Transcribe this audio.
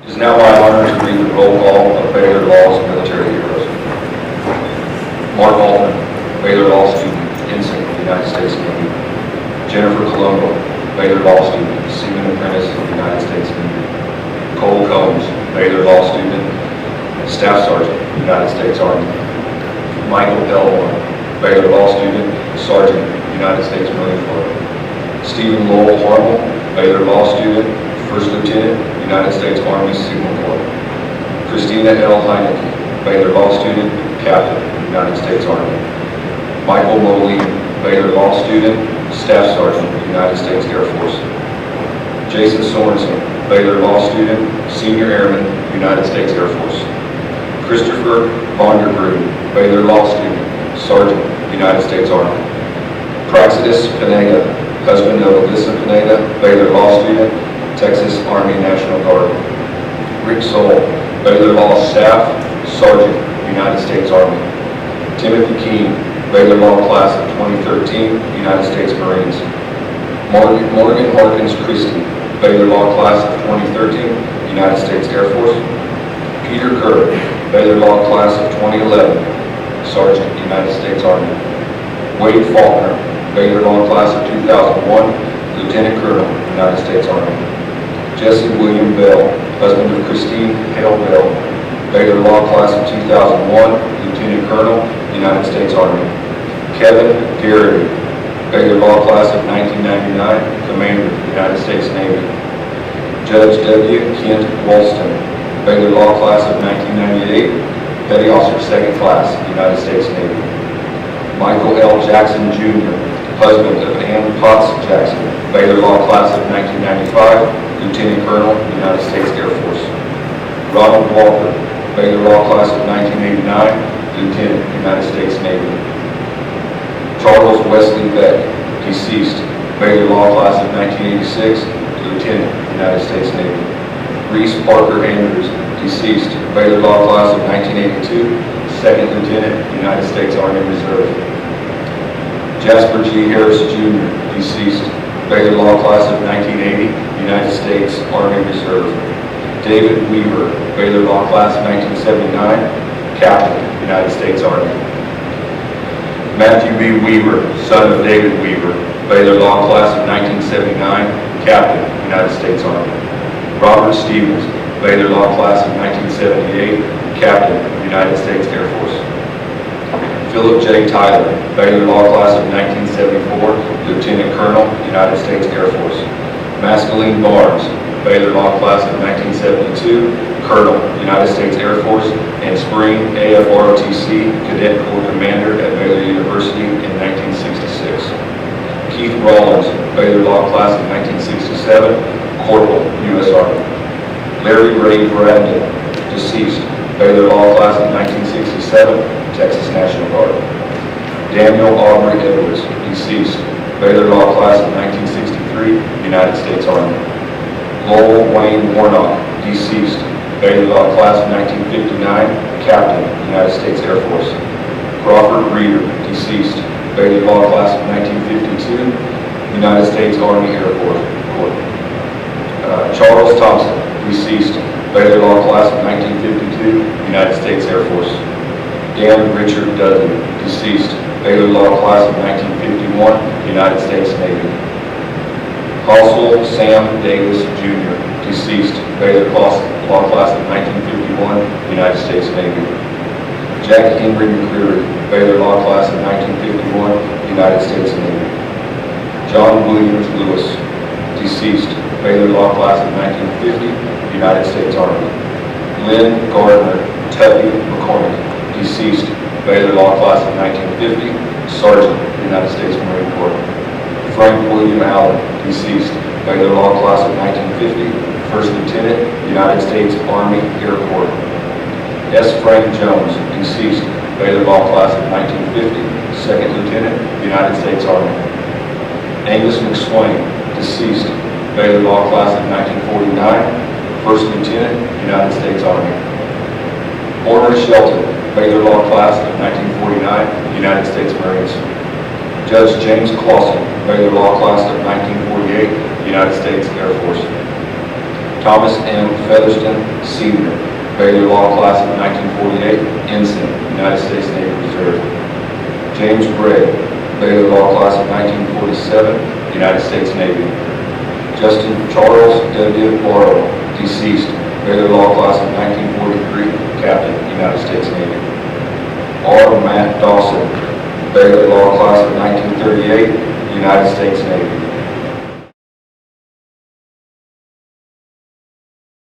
It is now my honor to read the roll call of Baylor Law's military heroes. Mark Faulkner, Baylor Law student, ensign, United States Navy. Jennifer Colombo, Baylor Law student, seaman apprentice, United States Navy. Cole Combs, Baylor Law student, staff sergeant, United States Army. Michael Elmore, Baylor Law student, sergeant, United States Marine Corps. Stephen Lowell Harmel, Baylor Law student, first lieutenant, United States Army Signal Corps. Christina L. Heineke, Baylor Law student, captain, United States Army. Michael Moline, Baylor Law student, staff sergeant, United States Air Force. Jason Sorensen, Baylor Law student, senior airman, United States Air Force. Christopher Vondergreen, Baylor Law student, sergeant, United States Army. Praxidis Pineda, husband of Alyssa Pineda, Baylor Law student, Texas Army National Guard. Rick Soule, Baylor Law staff, sergeant, United States Army. Timothy Keene, Baylor Law class of 2013, United States Marines. Morgan Harkins Christie, Baylor Law class of 2013, United States Air Force. Peter Kerr, Baylor Law class of 2011, Sergeant, United States Army. Wade Faulkner, Baylor Law class of 2001, Lieutenant Colonel, United States Army. Jesse William Bell, husband of Christine Hale Bell, Baylor Law class of 2001, Lieutenant Colonel, United States Army. Kevin Garrity, Baylor Law class of 1999, Commander, United States Navy. Judge W. Kent Walston, Baylor Law class of 1998, Petty Officer Second Class, United States Navy. Michael L. Jackson Jr., husband of Ann Potts Jackson, Baylor Law class of 1995, Lieutenant Colonel, United States Air Force. Ronald Walker, Baylor Law class of 1989, Lieutenant, United States Navy. Charles Wesley Beck, deceased, Baylor Law class of 1986, Lieutenant, United States Navy. Reese Parker Andrews, deceased, Baylor Law class of 1982, Second Lieutenant, United States Army Reserve. Jasper G. Harris Jr., deceased, Baylor Law class of 1980, United States Army Reserve. David Weaver, Baylor Law class of 1979, Captain, United States Army. Matthew B. Weaver, son of David Weaver, Baylor Law class of 1979, Captain, United States Army. Robert Stevens, Baylor Law class of 1978, Captain, United States Air Force. Philip J. Tyler, Baylor Law class of 1974, Lieutenant Colonel, United States Air Force. Mascaline Barnes, Baylor Law class of 1972, Colonel, United States Air Force, and Spring AFROTC Cadet Corps Commander at Baylor University in 1966. Keith Rollins, Baylor Law class of 1967, Corporal, U.S. Army. Larry Ray Brandon, deceased, Baylor Law class of 1967, Texas National Guard. Daniel Aubrey Edwards, deceased, Baylor Law class of 1963, United States Army. Lowell Wayne Warnock, deceased, Baylor Law class of 1959, Captain, United States Air Force. Crawford Reeder, deceased, Baylor Law class of 1952, United States Army Air Corps. Charles Thompson, deceased, Baylor Law class of 1952, United States Air Force. Dan Richard Dudley, deceased, Baylor Law class of 1951, United States Navy. Consul Sam Davis Jr., deceased, Baylor Law class of 1951, United States Navy. Jack Henry McCreary, Baylor Law class of 1951, United States Navy. John Williams Lewis, deceased, Baylor Law class of 1950, United States Army. Lynn Gardner Tuffy McCormick, deceased, Baylor Law class of 1950, Sergeant, United States Marine Corps. Frank William Allen, deceased, Baylor Law class of 1950, First Lieutenant, United States Army Air Corps. S. Frank Jones, deceased, Baylor Law class of 1950, Second Lieutenant, United States Army. Angus McSwain, deceased, Baylor Law class of 1949, First Lieutenant, United States Army. Porter Shelton, Baylor Law class of 1949, United States Marines. Judge James Clausen, Baylor Law class of 1948, United States Air Force. Thomas M. Featherston, Sr., Baylor Law Class of 1948, Ensign, United States Navy Reserve. James Gray, Baylor Law Class of 1947, United States Navy. Justin Charles W. Barrow, deceased, Baylor Law Class of 1943, Captain, United States Navy. R. Matt Dawson, Baylor Law Class of 1938, United States Navy.